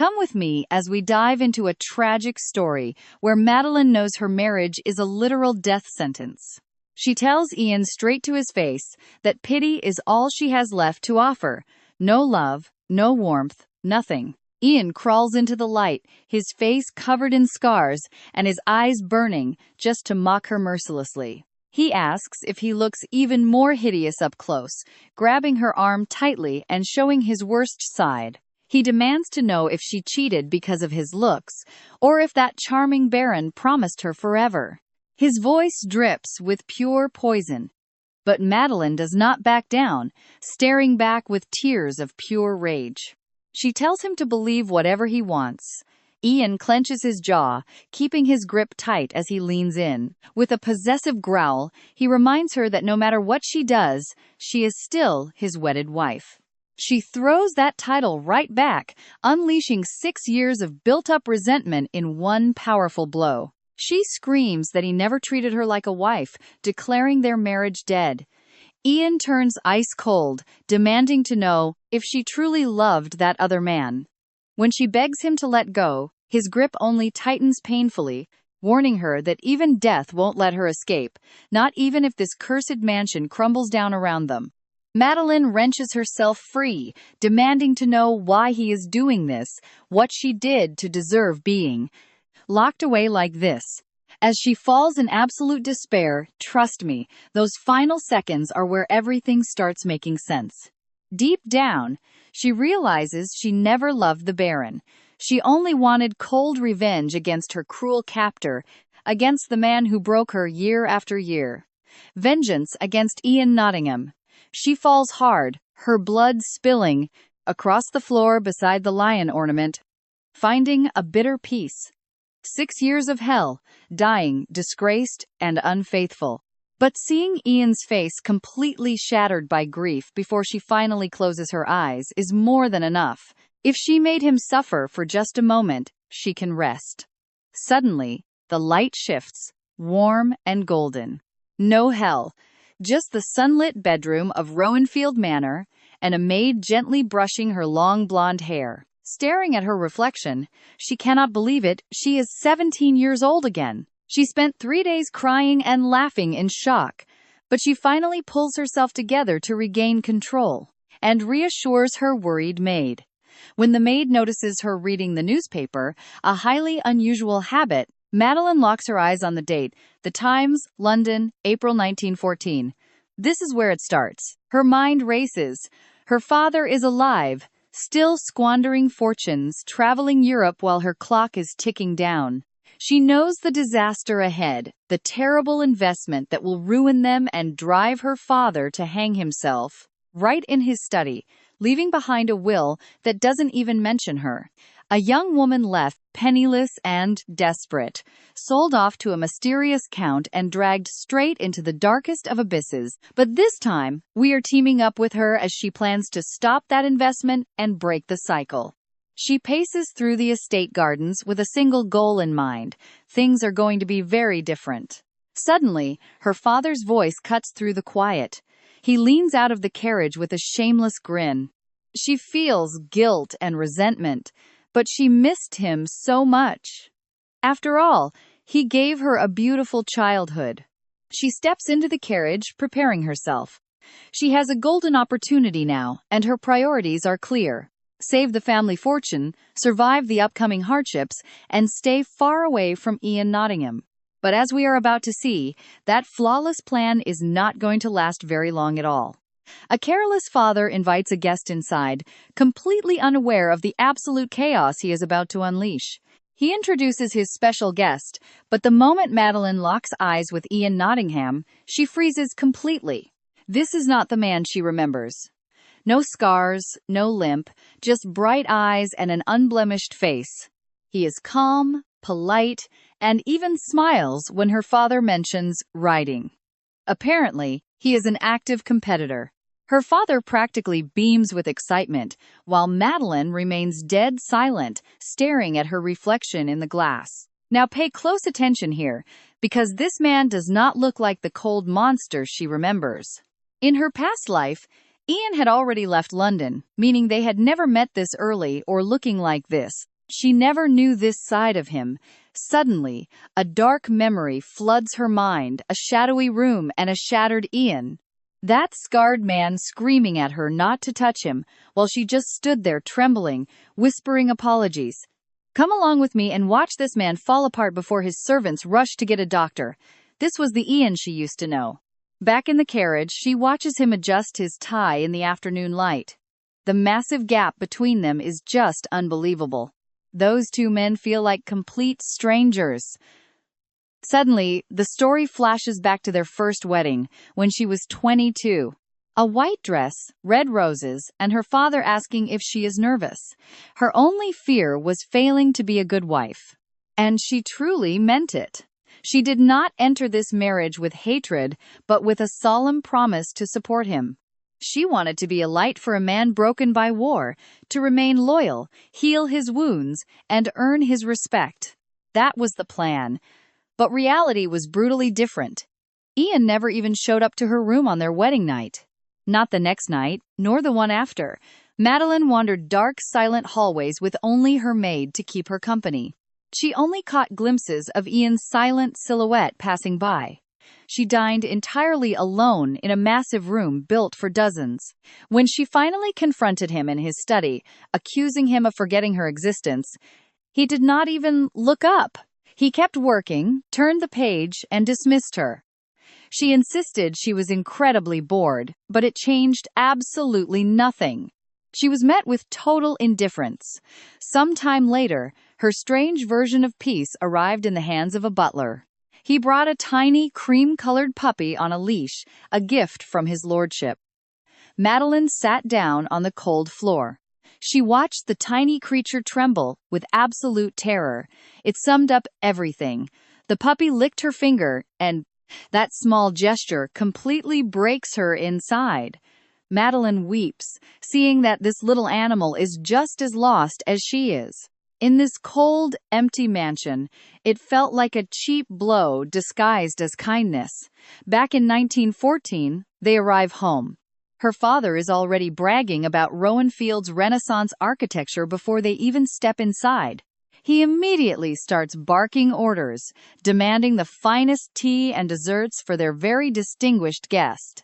Come with me as we dive into a tragic story where Madeline knows her marriage is a literal death sentence. She tells Ian straight to his face that pity is all she has left to offer. No love, no warmth, nothing. Ian crawls into the light, his face covered in scars and his eyes burning, just to mock her mercilessly. He asks if he looks even more hideous up close, grabbing her arm tightly and showing his worst side. He demands to know if she cheated because of his looks, or if that charming baron promised her forever. His voice drips with pure poison. But Madeline does not back down, staring back with tears of pure rage. She tells him to believe whatever he wants. Ian clenches his jaw, keeping his grip tight as he leans in. With a possessive growl, he reminds her that no matter what she does, she is still his wedded wife. She throws that title right back, unleashing 6 years of built-up resentment in one powerful blow. She screams that he never treated her like a wife, declaring their marriage dead. Ian turns ice cold, demanding to know if she truly loved that other man. When she begs him to let go, his grip only tightens painfully, warning her that even death won't let her escape, not even if this cursed mansion crumbles down around them. Madeline wrenches herself free, demanding to know why he is doing this, what she did to deserve being locked away like this. As she falls in absolute despair, trust me, those final seconds are where everything starts making sense. Deep down, she realizes she never loved the Baron. She only wanted cold revenge against her cruel captor, against the man who broke her year after year. Vengeance against Ian Nottingham. She falls hard, her blood spilling, across the floor beside the lion ornament, finding a bitter peace. 6 years of hell, dying, disgraced, and unfaithful. But seeing Ian's face completely shattered by grief before she finally closes her eyes is more than enough. If she made him suffer for just a moment, she can rest. Suddenly, the light shifts, warm and golden. No hell, just the sunlit bedroom of Rowanfield Manor, and a maid gently brushing her long blonde hair. Staring at her reflection, she cannot believe it, she is 17 years old again. She spent 3 days crying and laughing in shock, but she finally pulls herself together to regain control, and reassures her worried maid. When the maid notices her reading the newspaper, a highly unusual habit, Madeline locks her eyes on the date, The Times, London, April 1914. This is where it starts. Her mind races. Her father is alive, still squandering fortunes, traveling Europe while her clock is ticking down. She knows the disaster ahead, the terrible investment that will ruin them and drive her father to hang himself, right in his study, leaving behind a will that doesn't even mention her. A young woman left, penniless and desperate, sold off to a mysterious count and dragged straight into the darkest of abysses. But this time, we are teaming up with her as she plans to stop that investment and break the cycle. She paces through the estate gardens with a single goal in mind. Things are going to be very different. Suddenly, her father's voice cuts through the quiet. He leans out of the carriage with a shameless grin. She feels guilt and resentment, but she missed him so much. After all, he gave her a beautiful childhood. She steps into the carriage, preparing herself. She has a golden opportunity now, and her priorities are clear. Save the family fortune, survive the upcoming hardships, and stay far away from Ian Nottingham. But as we are about to see, that flawless plan is not going to last very long at all. A careless father invites a guest inside, completely unaware of the absolute chaos he is about to unleash. He introduces his special guest, but the moment Madeline locks eyes with Ian Nottingham, she freezes completely. This is not the man she remembers. No scars, no limp, just bright eyes and an unblemished face. He is calm, polite, and even smiles when her father mentions riding. Apparently, he is an active competitor. Her father practically beams with excitement, while Madeline remains dead silent, staring at her reflection in the glass. Now pay close attention here, because this man does not look like the cold monster she remembers. In her past life, Ian had already left London, meaning they had never met this early or looking like this. She never knew this side of him. Suddenly, a dark memory floods her mind, a shadowy room and a shattered Ian. That scarred man screaming at her not to touch him, while she just stood there trembling, whispering apologies. Come along with me and watch this man fall apart before his servants rush to get a doctor. This was the Ian she used to know. Back in the carriage, she watches him adjust his tie in the afternoon light. The massive gap between them is just unbelievable. Those two men feel like complete strangers. Suddenly, the story flashes back to their first wedding, when she was 22. A white dress, red roses, and her father asking if she is nervous. Her only fear was failing to be a good wife. And she truly meant it. She did not enter this marriage with hatred, but with a solemn promise to support him. She wanted to be a light for a man broken by war, to remain loyal, heal his wounds, and earn his respect. That was the plan. But reality was brutally different. Ian never even showed up to her room on their wedding night. Not the next night, nor the one after. Madeline wandered dark, silent hallways with only her maid to keep her company. She only caught glimpses of Ian's silent silhouette passing by. She dined entirely alone in a massive room built for dozens. When she finally confronted him in his study, accusing him of forgetting her existence, he did not even look up. He kept working, turned the page, and dismissed her. She insisted she was incredibly bored, but it changed absolutely nothing. She was met with total indifference. Some time later, her strange version of peace arrived in the hands of a butler. He brought a tiny, cream-colored puppy on a leash, a gift from his lordship. Madeline sat down on the cold floor. She watched the tiny creature tremble with absolute terror. It summed up everything. The puppy licked her finger, and that small gesture completely breaks her inside. Madeline weeps, seeing that this little animal is just as lost as she is. In this cold, empty mansion, it felt like a cheap blow disguised as kindness. Back in 1914, they arrive home. Her father is already bragging about Rowanfield's Renaissance architecture before they even step inside. He immediately starts barking orders, demanding the finest tea and desserts for their very distinguished guest.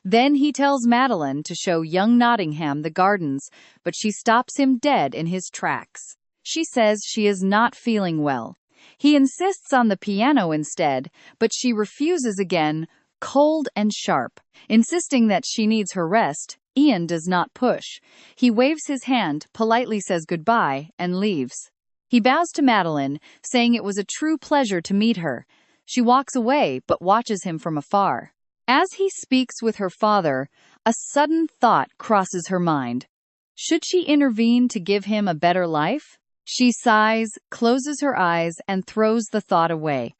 Then he tells Madeline to show young Nottingham the gardens, but she stops him dead in his tracks. She says she is not feeling well. He insists on the piano instead, but she refuses again, cold and sharp. Insisting that she needs her rest, Ian does not push. He waves his hand, politely says goodbye, and leaves. He bows to Madeline, saying it was a true pleasure to meet her. She walks away, but watches him from afar. As he speaks with her father, a sudden thought crosses her mind. Should she intervene to give him a better life? She sighs, closes her eyes, and throws the thought away.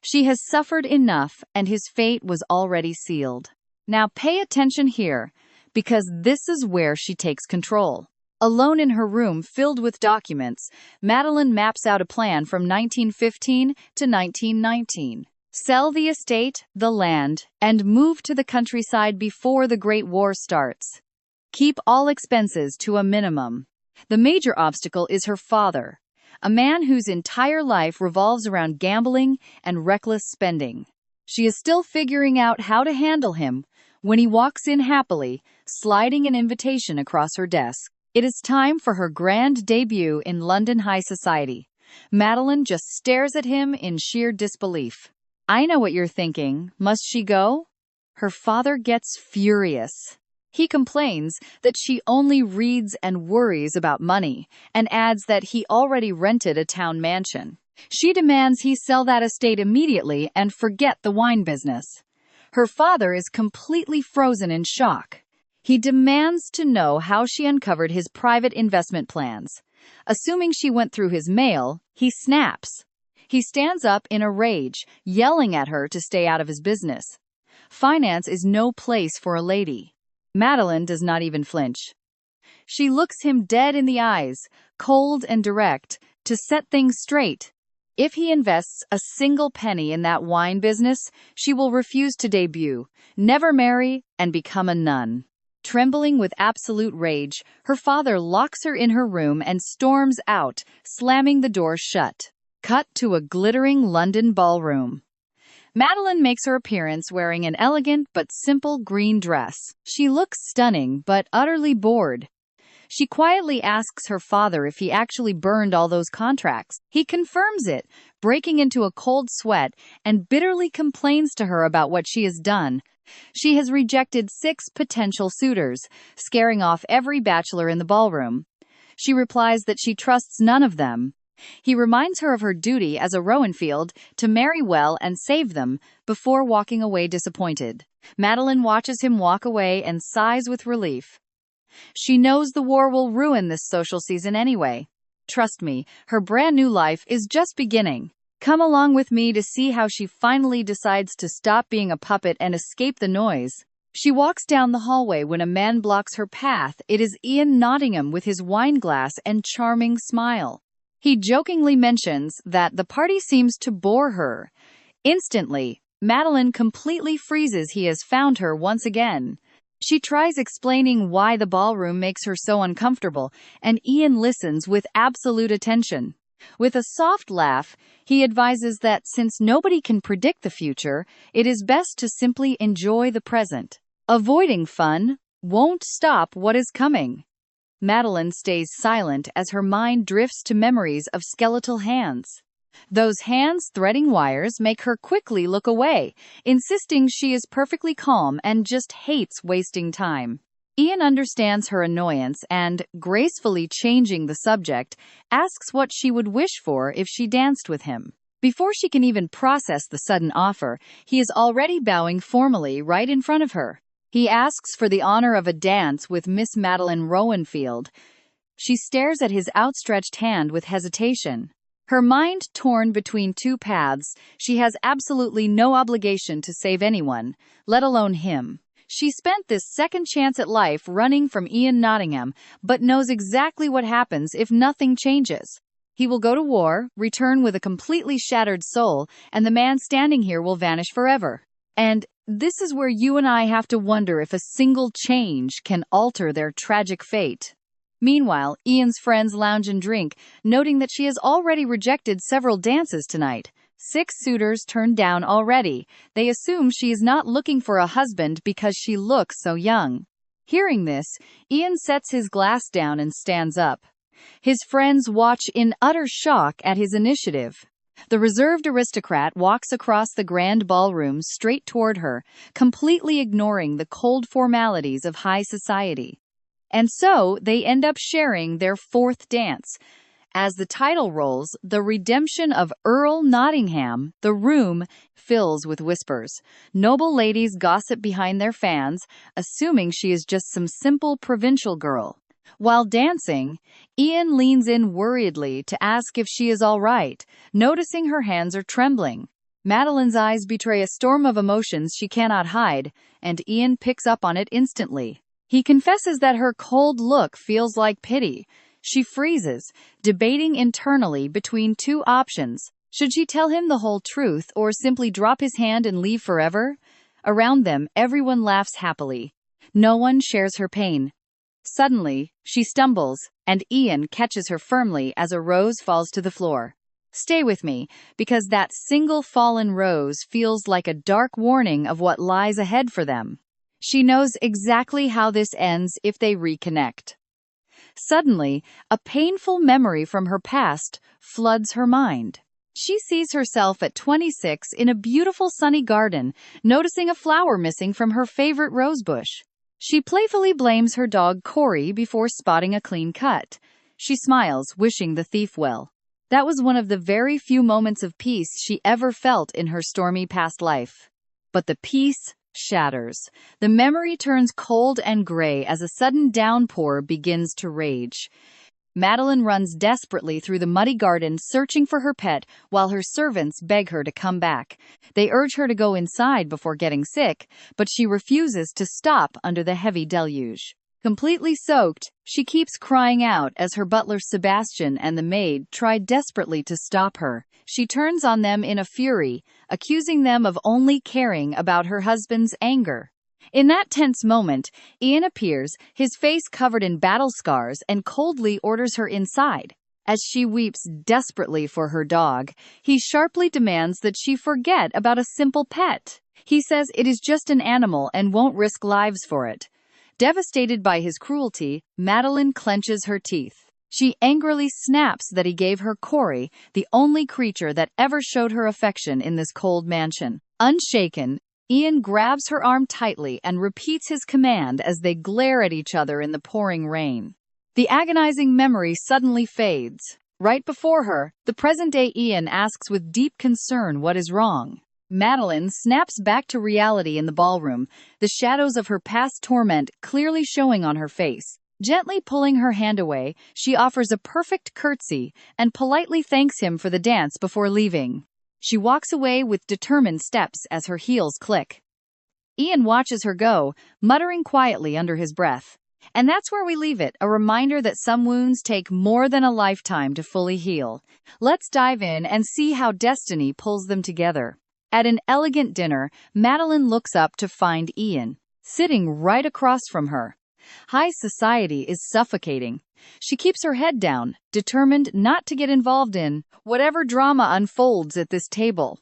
She has suffered enough, and his fate was already sealed. Now pay attention here, because this is where she takes control. Alone in her room filled with documents, Madeline maps out a plan from 1915 to 1919. Sell the estate, the land, and move to the countryside before the Great War starts. Keep all expenses to a minimum. The major obstacle is her father, a man whose entire life revolves around gambling and reckless spending. She is still figuring out how to handle him when he walks in happily, sliding an invitation across her desk. It is time for her grand debut in London high society. Madeline just stares at him in sheer disbelief. I know what you're thinking. Must she go? Her father gets furious. He complains that she only reads and worries about money, and adds that he already rented a town mansion. She demands he sell that estate immediately and forget the wine business. Her father is completely frozen in shock. He demands to know how she uncovered his private investment plans. Assuming she went through his mail, he snaps. He stands up in a rage, yelling at her to stay out of his business. Finance is no place for a lady. Madeline does not even flinch. She looks him dead in the eyes, cold and direct, to set things straight. If he invests a single penny in that wine business, she will refuse to debut, never marry, and become a nun. Trembling with absolute rage, her father locks her in her room and storms out, slamming the door shut. Cut to a glittering London ballroom. Madeline makes her appearance wearing an elegant but simple green dress. She looks stunning but utterly bored. She quietly asks her father if he actually burned all those contracts. He confirms it, breaking into a cold sweat, and bitterly complains to her about what she has done. She has rejected 6 potential suitors, scaring off every bachelor in the ballroom. She replies that she trusts none of them. He reminds her of her duty as a Rowanfield to marry well and save them, before walking away disappointed. Madeline watches him walk away and sighs with relief. She knows the war will ruin this social season anyway. Trust me, her brand new life is just beginning. Come along with me to see how she finally decides to stop being a puppet and escape the noise. She walks down the hallway when a man blocks her path. It is Ian Nottingham with his wineglass and charming smile. He jokingly mentions that the party seems to bore her. Instantly, Madeline completely freezes. He has found her once again. She tries explaining why the ballroom makes her so uncomfortable, and Ian listens with absolute attention. With a soft laugh, he advises that since nobody can predict the future, it is best to simply enjoy the present. Avoiding fun won't stop what is coming. Madeline stays silent as her mind drifts to memories of skeletal hands. Those hands threading wires make her quickly look away, insisting she is perfectly calm and just hates wasting time. Ian understands her annoyance and, gracefully changing the subject, asks what she would wish for if she danced with him. Before she can even process the sudden offer, he is already bowing formally right in front of her. He asks for the honor of a dance with Miss Madeline Rowanfield. She stares at his outstretched hand with hesitation. Her mind torn between 2 paths, she has absolutely no obligation to save anyone, let alone him. She spent this second chance at life running from Ian Nottingham, but knows exactly what happens if nothing changes. He will go to war, return with a completely shattered soul, and the man standing here will vanish forever. And this is where you and I have to wonder if a single change can alter their tragic fate. Meanwhile, Ian's friends lounge and drink, noting that she has already rejected several dances tonight. 6 suitors turned down already. They assume she is not looking for a husband because she looks so young. Hearing this, Ian sets his glass down and stands up. His friends watch in utter shock at his initiative. The reserved aristocrat walks across the grand ballroom straight toward her, completely ignoring the cold formalities of high society. And so, they end up sharing their 4th dance. As the title rolls, The Redemption of Earl Nottingham, the room fills with whispers. Noble ladies gossip behind their fans, assuming she is just some simple provincial girl. While dancing, Ian leans in worriedly to ask if she is all right, noticing her hands are trembling. Madeline's eyes betray a storm of emotions she cannot hide, and Ian picks up on it instantly. He confesses that her cold look feels like pity. She freezes, debating internally between 2 options. Should she tell him the whole truth or simply drop his hand and leave forever? Around them, everyone laughs happily. No one shares her pain. Suddenly, she stumbles, and Ian catches her firmly as a rose falls to the floor. Stay with me, because that single fallen rose feels like a dark warning of what lies ahead for them. She knows exactly how this ends if they reconnect. Suddenly, a painful memory from her past floods her mind. She sees herself at 26 in a beautiful sunny garden, noticing a flower missing from her favorite rosebush. She playfully blames her dog Corey before spotting a clean cut. She smiles, wishing the thief well. That was one of the very few moments of peace she ever felt in her stormy past life. But the peace shatters. The memory turns cold and gray as a sudden downpour begins to rage. Madeline runs desperately through the muddy garden searching for her pet while her servants beg her to come back. They urge her to go inside before getting sick, but she refuses to stop under the heavy deluge. Completely soaked, she keeps crying out as her butler Sebastian and the maid try desperately to stop her. She turns on them in a fury, accusing them of only caring about her husband's anger. In that tense moment, Ian appears, his face covered in battle scars, and coldly orders her inside. As she weeps desperately for her dog, he sharply demands that she forget about a simple pet. He says it is just an animal and won't risk lives for it. Devastated by his cruelty, Madeline clenches her teeth. She angrily snaps that he gave her Corey, the only creature that ever showed her affection in this cold mansion. Unshaken, Ian grabs her arm tightly and repeats his command as they glare at each other in the pouring rain. The agonizing memory suddenly fades. Right before her, the present-day Ian asks with deep concern what is wrong. Madeline snaps back to reality in the ballroom, the shadows of her past torment clearly showing on her face. Gently pulling her hand away, she offers a perfect curtsy and politely thanks him for the dance before leaving. She walks away with determined steps as her heels click. Ian watches her go, muttering quietly under his breath. And that's where we leave it, a reminder that some wounds take more than a lifetime to fully heal. Let's dive in and see how destiny pulls them together. At an elegant dinner, Madeline looks up to find Ian sitting right across from her. High society is suffocating. She keeps her head down, determined not to get involved in whatever drama unfolds at this table.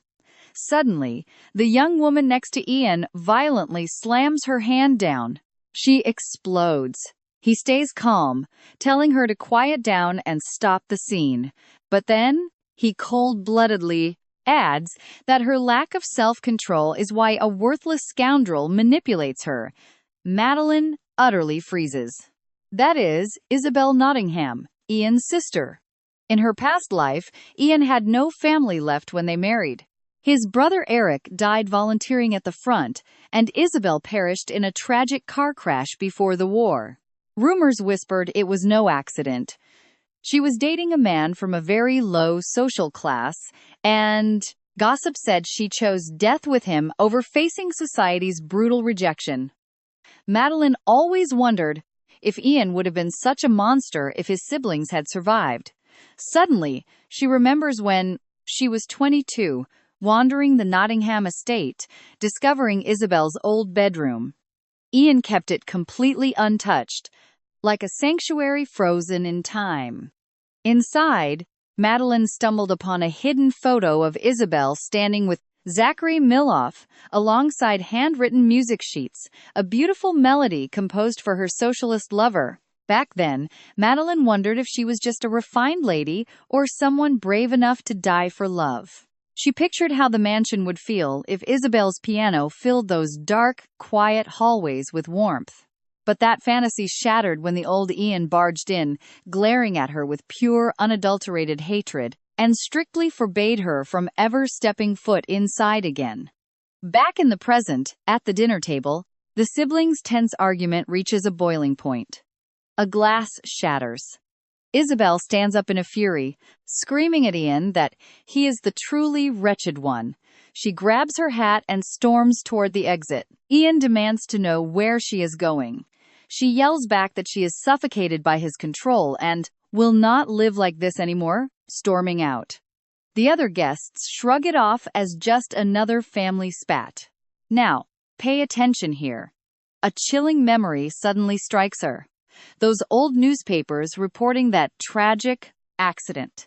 Suddenly, the young woman next to Ian violently slams her hand down. She explodes. He stays calm, telling her to quiet down and stop the scene. But then, he cold-bloodedly adds that her lack of self-control is why a worthless scoundrel manipulates her. Madeline utterly freezes. That is, Isabel Nottingham, Ian's sister. In her past life, Ian had no family left when they married. His brother Eric died volunteering at the front, and Isabel perished in a tragic car crash before the war. Rumors whispered it was no accident. She was dating a man from a very low social class, and gossip said she chose death with him over facing society's brutal rejection. Madeline always wondered if Ian would have been such a monster if his siblings had survived. Suddenly, she remembers when she was 22, wandering the Nottingham estate, discovering Isabel's old bedroom. Ian kept it completely untouched, like a sanctuary frozen in time. Inside, Madeline stumbled upon a hidden photo of Isabel standing with Zachary Miloff, alongside handwritten music sheets, a beautiful melody composed for her socialist lover. Back then, Madeline wondered if she was just a refined lady or someone brave enough to die for love. She pictured how the mansion would feel if Isabel's piano filled those dark, quiet hallways with warmth. But that fantasy shattered when the old Ian barged in, glaring at her with pure, unadulterated hatred, and strictly forbade her from ever stepping foot inside again. Back in the present, at the dinner table, the siblings' tense argument reaches a boiling point. A glass shatters. Isabel stands up in a fury, screaming at Ian that he is the truly wretched one. She grabs her hat and storms toward the exit. Ian demands to know where she is going. She yells back that she is suffocated by his control and will not live like this anymore, storming out. The other guests shrug it off as just another family spat. Now, pay attention here. A chilling memory suddenly strikes her. Those old newspapers reporting that tragic accident.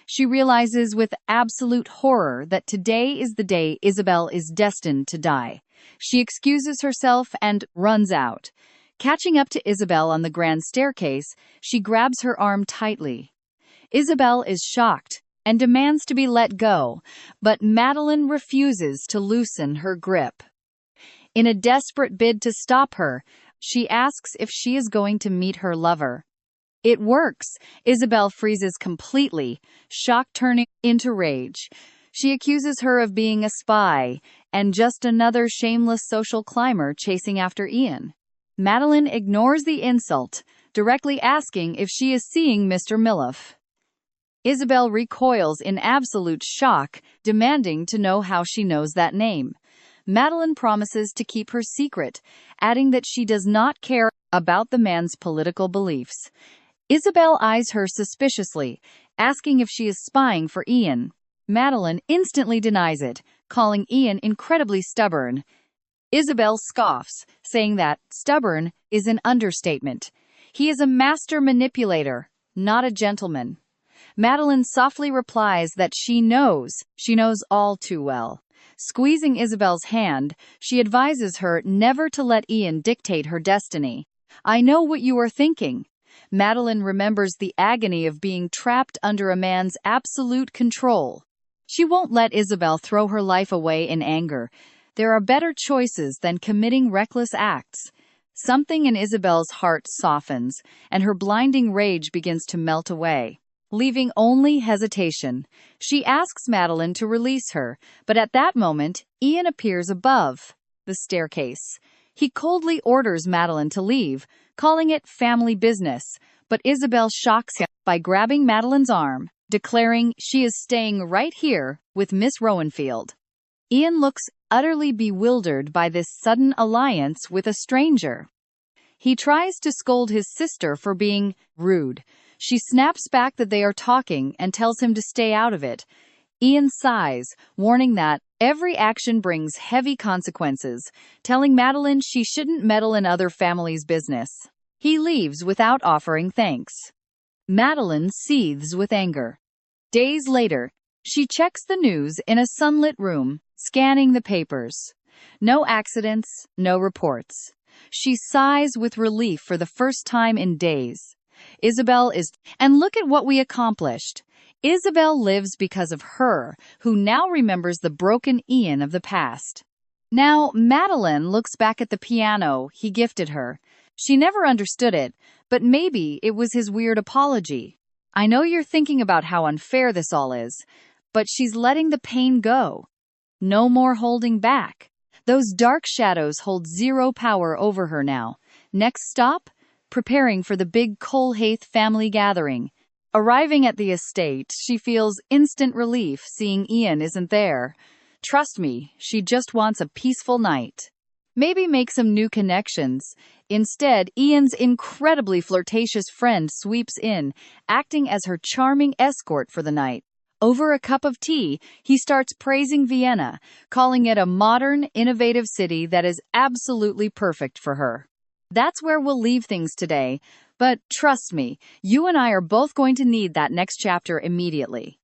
She realizes with absolute horror that today is the day Isabel is destined to die. She excuses herself and runs out. Catching up to Isabel on the grand staircase, she grabs her arm tightly. Isabel is shocked and demands to be let go, but Madeline refuses to loosen her grip. In a desperate bid to stop her, she asks if she is going to meet her lover. It works. Isabel freezes completely, shock turning into rage. She accuses her of being a spy and just another shameless social climber chasing after Ian. Madeline ignores the insult, directly asking if she is seeing Mr. Miloff. Isabel recoils in absolute shock, demanding to know how she knows that name. Madeline promises to keep her secret, adding that she does not care about the man's political beliefs. Isabel eyes her suspiciously, asking if she is spying for Ian. Madeline instantly denies it, calling Ian incredibly stubborn. Isabel scoffs, saying that stubborn is an understatement. He is a master manipulator, not a gentleman. Madeline softly replies that she knows all too well. Squeezing Isabel's hand, she advises her never to let Ian dictate her destiny. I know what you are thinking. Madeline remembers the agony of being trapped under a man's absolute control. She won't let Isabel throw her life away in anger. There are better choices than committing reckless acts. Something in Isabel's heart softens, and her blinding rage begins to melt away, leaving only hesitation. She asks Madeline to release her, but at that moment, Ian appears above the staircase. He coldly orders Madeline to leave, calling it family business, but Isabel shocks him by grabbing Madeline's arm, declaring she is staying right here with Miss Rowanfield. Ian looks utterly bewildered by this sudden alliance with a stranger. He tries to scold his sister for being rude. She snaps back that they are talking and tells him to stay out of it. Ian sighs, warning that every action brings heavy consequences, telling Madeline she shouldn't meddle in other families' business. He leaves without offering thanks. Madeline seethes with anger. Days later, she checks the news in a sunlit room, scanning the papers. No accidents, no reports. She sighs with relief for the first time in days. And look at what we accomplished. Isabel lives because of her, who now remembers the broken Ian of the past. Now, Madeline looks back at the piano he gifted her. She never understood it, but maybe it was his weird apology. I know you're thinking about how unfair this all is, but she's letting the pain go. No more holding back. Those dark shadows hold zero power over her now. Next stop? Preparing for the big Colhaith family gathering. Arriving at the estate, she feels instant relief seeing Ian isn't there. Trust me, she just wants a peaceful night. Maybe make some new connections. Instead, Ian's incredibly flirtatious friend sweeps in, acting as her charming escort for the night. Over a cup of tea, he starts praising Vienna, calling it a modern, innovative city that is absolutely perfect for her. That's where we'll leave things today, but trust me, you and I are both going to need that next chapter immediately.